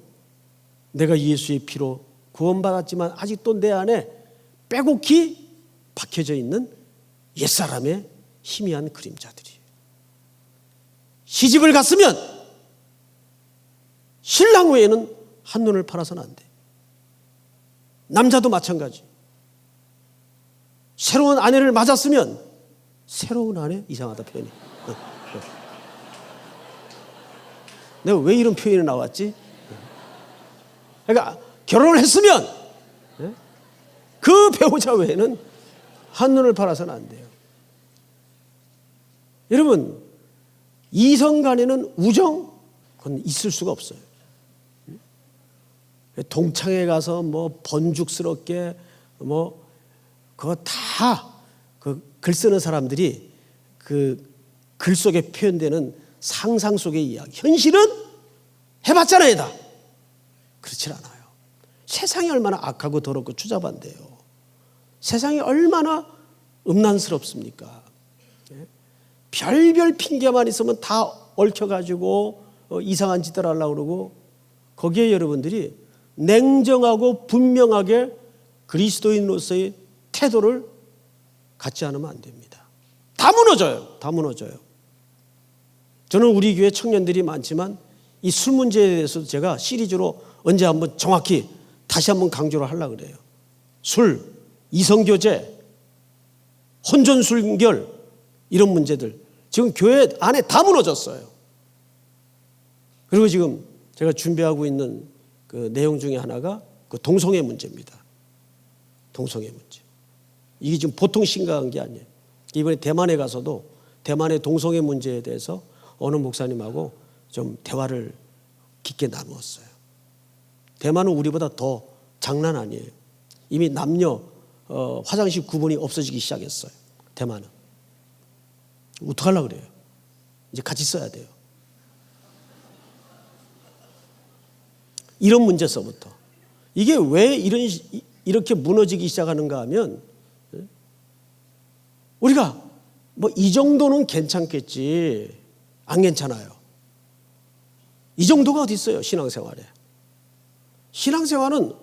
내가 예수의 피로 구원받았지만 아직도 내 안에 빼곡히 박혀져 있는 옛사람의 희미한 그림자들이에요. 시집을 갔으면 신랑 외에는 한눈을 팔아서는 안 돼. 남자도 마찬가지. 새로운 아내를 맞았으면 새로운 아내? 이상하다 표현이. 내가 왜 이런 표현이 나왔지? 그러니까 결혼을 했으면 그 배우자 외에는 한눈을 팔아서는 안 돼요. 여러분, 이성 간에는 우정? 그건 있을 수가 없어요. 동창회 가서 뭐 번죽스럽게 뭐 그거 다 그 글 쓰는 사람들이 그 글 속에 표현되는 상상 속의 이야기. 현실은 해봤잖아요, 다. 그렇지 않아요. 세상이 얼마나 악하고 더럽고 추잡한데요. 세상이 얼마나 음란스럽습니까? 별별 핑계만 있으면 다 얽혀가지고 이상한 짓을 하려고 그러고, 거기에 여러분들이 냉정하고 분명하게 그리스도인으로서의 태도를 갖지 않으면 안 됩니다. 다 무너져요. 다 무너져요. 저는 우리 교회 청년들이 많지만 이 술 문제에 대해서도 제가 시리즈로 언제 한번 정확히 다시 한번 강조를 하려고 그래요. 술, 이성교제, 혼전순결, 이런 문제들 지금 교회 안에 다 무너졌어요. 그리고 지금 제가 준비하고 있는 그 내용 중에 하나가 그 동성애 문제입니다. 동성애 문제. 이게 지금 보통 심각한 게 아니에요. 이번에 대만에 가서도 대만의 동성애 문제에 대해서 어느 목사님하고 좀 대화를 깊게 나누었어요. 대만은 우리보다 더 장난 아니에요. 이미 남녀 화장실 구분이 없어지기 시작했어요. 대만은. 어떡하려고 그래요? 이제 같이 써야 돼요. 이런 문제서부터. 이게 왜 이렇게 무너지기 시작하는가 하면, 우리가 뭐 이 정도는 괜찮겠지, 안 괜찮아요. 이 정도가 어디 있어요, 신앙생활에. 신앙생활은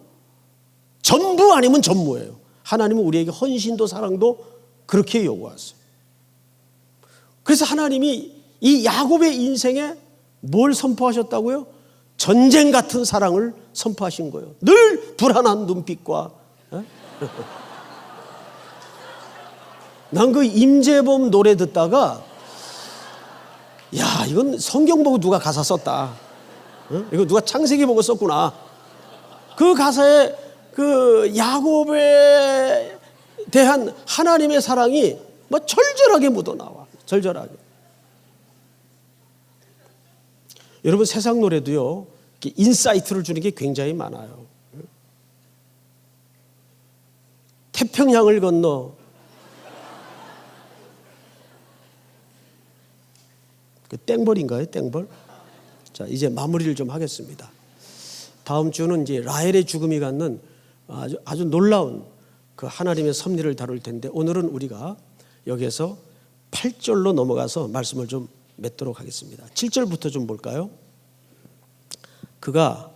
전부 아니면 전무예요. 하나님은 우리에게 헌신도 사랑도 그렇게 요구하세요. 그래서 하나님이 이 야곱의 인생에 뭘 선포하셨다고요? 전쟁 같은 사랑을 선포하신 거예요. 늘 불안한 눈빛과. 난 그 임재범 노래 듣다가, 야, 이건 성경 보고 누가 가사 썼다. 이거 누가 창세기 보고 썼구나. 그 가사에 그 야곱에 대한 하나님의 사랑이 뭐 절절하게 묻어나와. 절절하게. 여러분, 세상 노래도요, 인사이트를 주는 게 굉장히 많아요. 태평양을 건너, 그 땡벌인가요? 땡벌? 자, 이제 마무리를 좀 하겠습니다. 다음 주는 이제 라헬의 죽음이 갖는 아주 놀라운 그 하나님의 섭리를 다룰 텐데, 오늘은 우리가 여기에서 8절로 넘어가서 말씀을 좀 맺도록 하겠습니다. 7절부터 좀 볼까요? 그가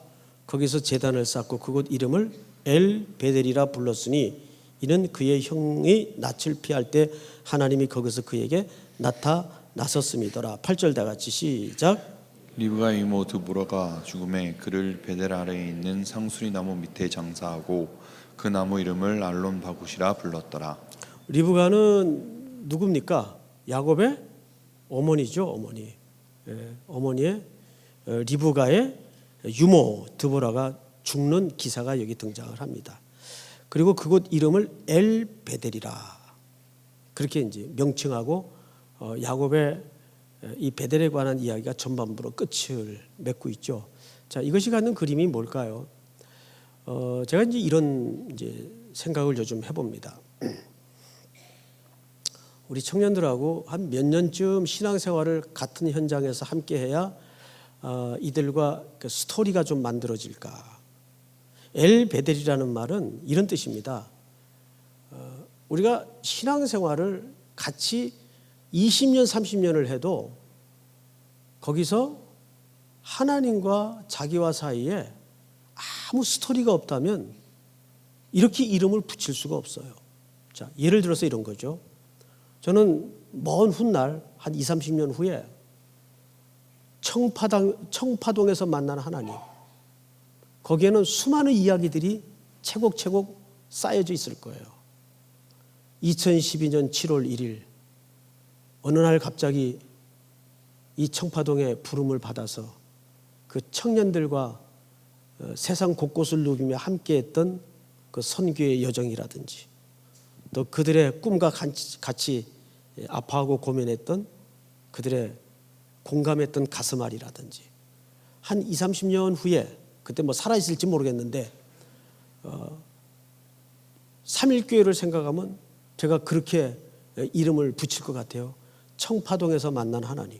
거기서 제단을 쌓고 그곳 이름을 엘 베델이라 불렀으니 이는 그의 형이 낯을 피할 때 하나님이 거기서 그에게 나타나셨음이더라. 8절 다 같이 시작. 리브가의 이모 드보라가 죽음에 그를 베델 아래에 있는 상수리 나무 밑에 장사하고 그 나무 이름을 알론 바굿이라 불렀더라. 리브가는 누굽니까? 야곱의 어머니죠, 어머니. 어머니의 리브가의 유모 드보라가 죽는 기사가 여기 등장을 합니다. 그리고 그곳 이름을 엘 베델이라 그렇게 이제 명칭하고 야곱의 이 베델에 관한 이야기가 전반부로 끝을 맺고 있죠. 자, 이것이 갖는 그림이 뭘까요? 제가 이제 이런 이제 생각을 요즘 해봅니다. 우리 청년들하고 한 몇 년쯤 신앙생활을 같은 현장에서 함께해야 이들과 그 스토리가 좀 만들어질까. 엘 베델이라는 말은 이런 뜻입니다. 우리가 신앙생활을 같이 20년, 30년을 해도 거기서 하나님과 자기와 사이에 아무 스토리가 없다면 이렇게 이름을 붙일 수가 없어요. 자, 예를 들어서 이런 거죠. 저는 먼 훗날 한 20, 30년 후에 청파동에서 만난 하나님, 거기에는 수많은 이야기들이 채곡채곡 쌓여져 있을 거예요. 2012년 7월 1일 어느 날 갑자기 이 청파동의 부름을 받아서 그 청년들과 세상 곳곳을 누비며 함께했던 그 선교의 여정이라든지, 또 그들의 꿈과 같이 아파하고 고민했던 그들의 공감했던 가슴앓이라든지 한 20, 30년 후에 그때 뭐 살아있을지 모르겠는데 삼일교회를 생각하면 제가 그렇게 이름을 붙일 것 같아요. 청파동에서 만난 하나님.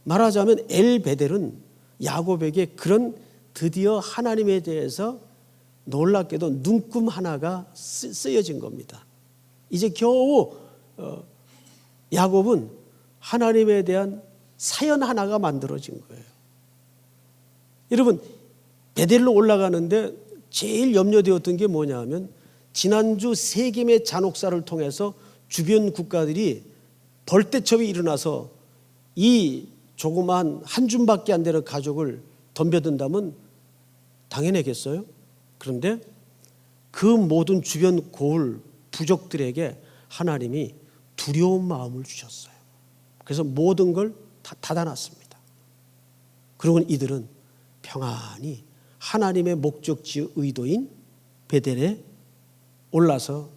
말하자면 엘베델은 야곱에게 그런 드디어 하나님에 대해서 놀랍게도 눈금 하나가 쓰여진 겁니다. 이제 겨우 야곱은 하나님에 대한 사연 하나가 만들어진 거예요. 여러분, 베델로 올라가는데 제일 염려되었던 게 뭐냐 하면 지난주 세겜의 잔혹사를 통해서 주변 국가들이 벌떼첩이 일어나서 이 조그만 한 줌밖에 안 되는 가족을 덤벼든다면 당연하겠어요? 그런데 그 모든 주변 고을 부족들에게 하나님이 두려운 마음을 주셨어요. 그래서 모든 걸 다 닫아놨습니다. 그리고 이들은 평안히 하나님의 목적지 의도인 베델에 올라서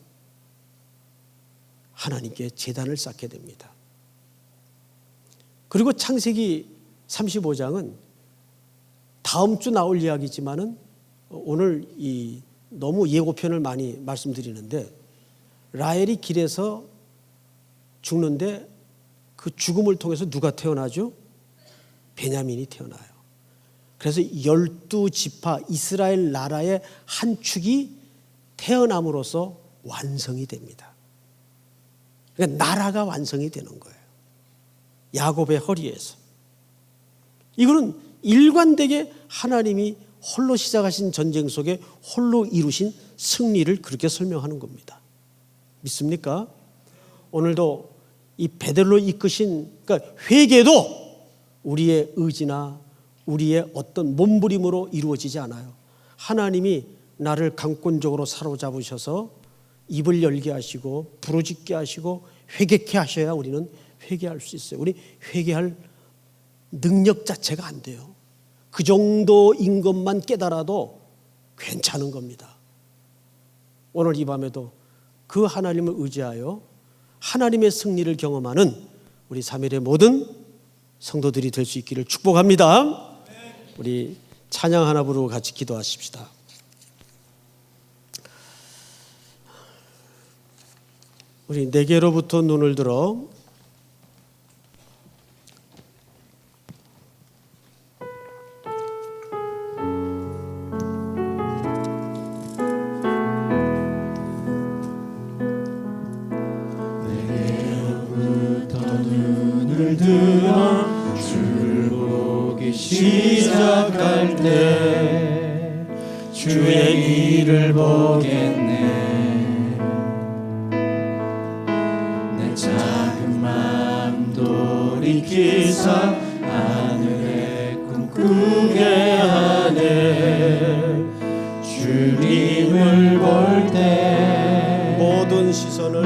하나님께 제단을 쌓게 됩니다. 그리고 창세기 35장은 다음 주 나올 이야기지만은 오늘 너무 예고편을 많이 말씀드리는데 라헬이 길에서 죽는데 그 죽음을 통해서 누가 태어나죠? 베냐민이 태어나요. 그래서 12지파 이스라엘 나라의 한 축이 태어남으로써 완성이 됩니다. 그러니까 나라가 완성이 되는 거예요. 야곱의 허리에서. 이거는 일관되게 하나님이 홀로 시작하신 전쟁 속에 홀로 이루신 승리를 그렇게 설명하는 겁니다. 믿습니까? 오늘도 이 베델로 이끄신 그러니까 회개도 우리의 의지나 우리의 어떤 몸부림으로 이루어지지 않아요. 하나님이 나를 강권적으로 사로잡으셔서 입을 열게 하시고 부르짖게 하시고 회개케 하셔야 우리는 회개할 수 있어요. 우리 회개할 능력 자체가 안 돼요. 그 정도인 것만 깨달아도 괜찮은 겁니다. 오늘 이 밤에도 그 하나님을 의지하여 하나님의 승리를 경험하는 우리 사밀의 모든 성도들이 될 수 있기를 축복합니다. 우리 찬양 하나 부르고 같이 기도하십시다. 우리 내게로부터 눈을 들어 주를 보기 시작할 때 주의 일을 보겠네. 내 작은 마음 돌이키사 하늘의 꿈꾸게 하네. 주님을 볼 때 모든 시선을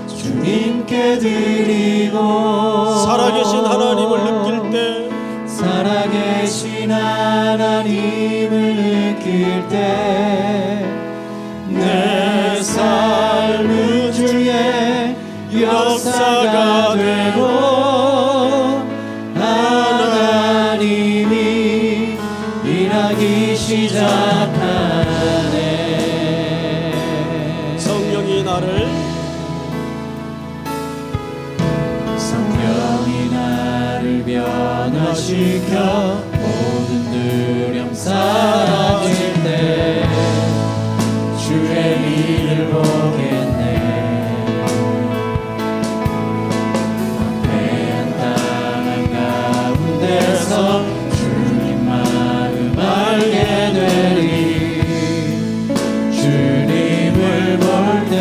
주님께 드리고 살아계신 하나님을 느낄 때 살아계신 하나님을 느낄 때 내 삶 중에 역사가 되고 하나님이 일하기 시작하네. 성령이 나를 변화시켜 모든 두려움 사라질 때 주의 일을 보겠네. 황폐한 땅 가운데서 주님 마음 알게 되리. 주님을 볼 때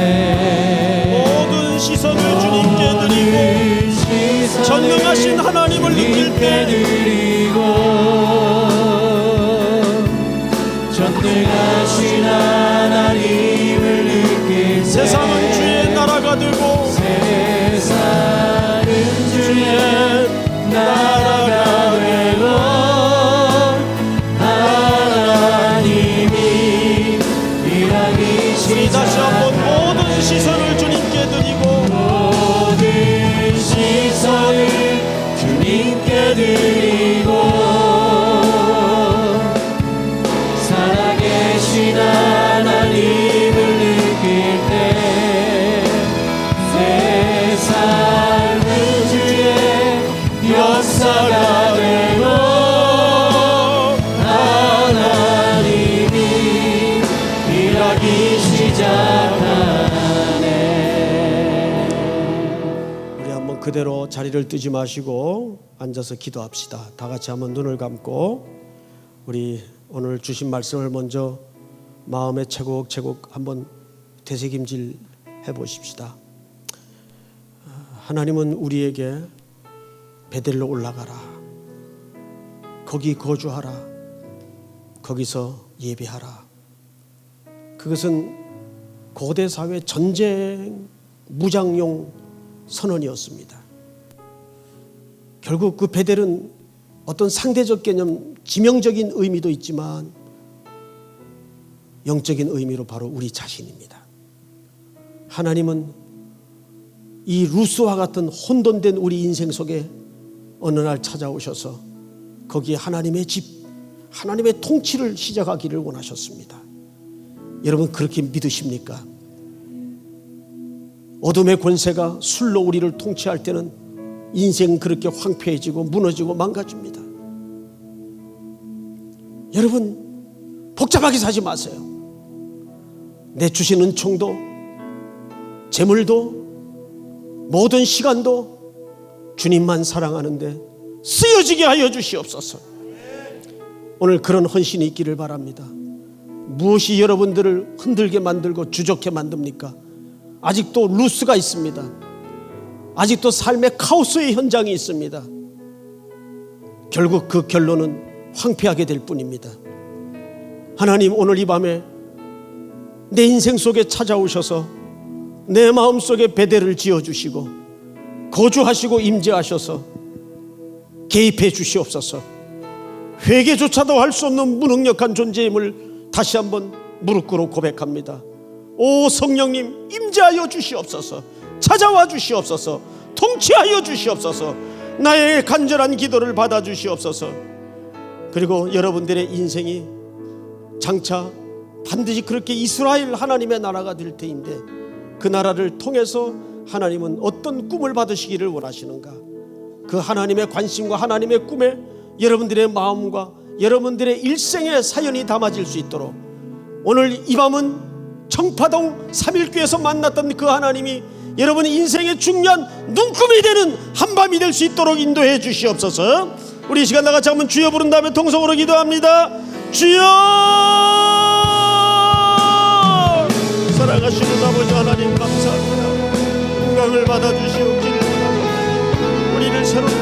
모든 시선을 주님께 드리고 전능하신 하나님을 느낄 때 드리고 우리 다시 한번 모든 시선을 주님께 드리고 모든 시선을 주님께 드리고 살아계신 하나님을 느낄 때 새 삶은 주의 역사가 되고 하나님이 일하기 시작하네. 우리 한번 그대로 자리를 뜨지 마시고 앉아서 기도합시다. 다 같이 한번 눈을 감고 우리 오늘 주신 말씀을 먼저 마음에 차곡차곡 한번 되새김질 해보십시다. 하나님은 우리에게 베델로 올라가라, 거기 거주하라, 거기서 예배하라. 그것은 고대 사회 전쟁 무장용 선언이었습니다. 결국 그 베델은 어떤 상대적 개념, 지명적인 의미도 있지만 영적인 의미로 바로 우리 자신입니다. 하나님은 이 루스와 같은 혼돈된 우리 인생 속에 어느 날 찾아오셔서 거기에 하나님의 집, 하나님의 통치를 시작하기를 원하셨습니다. 여러분 그렇게 믿으십니까? 어둠의 권세가 술로 우리를 통치할 때는 인생 그렇게 황폐해지고 무너지고 망가집니다. 여러분 복잡하게 사지 마세요. 내 주신 은총도 재물도 모든 시간도 주님만 사랑하는데 쓰여지게 하여 주시옵소서. 오늘 그런 헌신이 있기를 바랍니다. 무엇이 여러분들을 흔들게 만들고 주저케 만듭니까? 아직도 루스가 있습니다. 아직도 삶의 카오스의 현장이 있습니다. 결국 그 결론은 황폐하게 될 뿐입니다. 하나님 오늘 이 밤에 내 인생 속에 찾아오셔서 내 마음속에 베델을 지어주시고 거주하시고 임재하셔서 개입해 주시옵소서. 회개조차도 할 수 없는 무능력한 존재임을 다시 한번 무릎 꿇어 고백합니다. 오 성령님 임재하여 주시옵소서. 찾아와 주시옵소서. 통치하여 주시옵소서. 나의 간절한 기도를 받아 주시옵소서. 그리고 여러분들의 인생이 장차 반드시 그렇게 이스라엘 하나님의 나라가 될 때인데 그 나라를 통해서 하나님은 어떤 꿈을 받으시기를 원하시는가? 그 하나님의 관심과 하나님의 꿈에 여러분들의 마음과 여러분들의 일생의 사연이 담아질 수 있도록 오늘 이 밤은 청파동 3.1교에서 만났던 그 하나님이 여러분의 인생의 중요한 눈금이 되는 한밤이 될 수 있도록 인도해 주시옵소서. 우리 이 시간 나같이 한번 주여 부른 다음에 통성으로 기도합니다. 주여! 사랑하시는 아버지 하나님 감사합니다. 영광을 받아주시옵기를 원합니다. 우리를 새롭게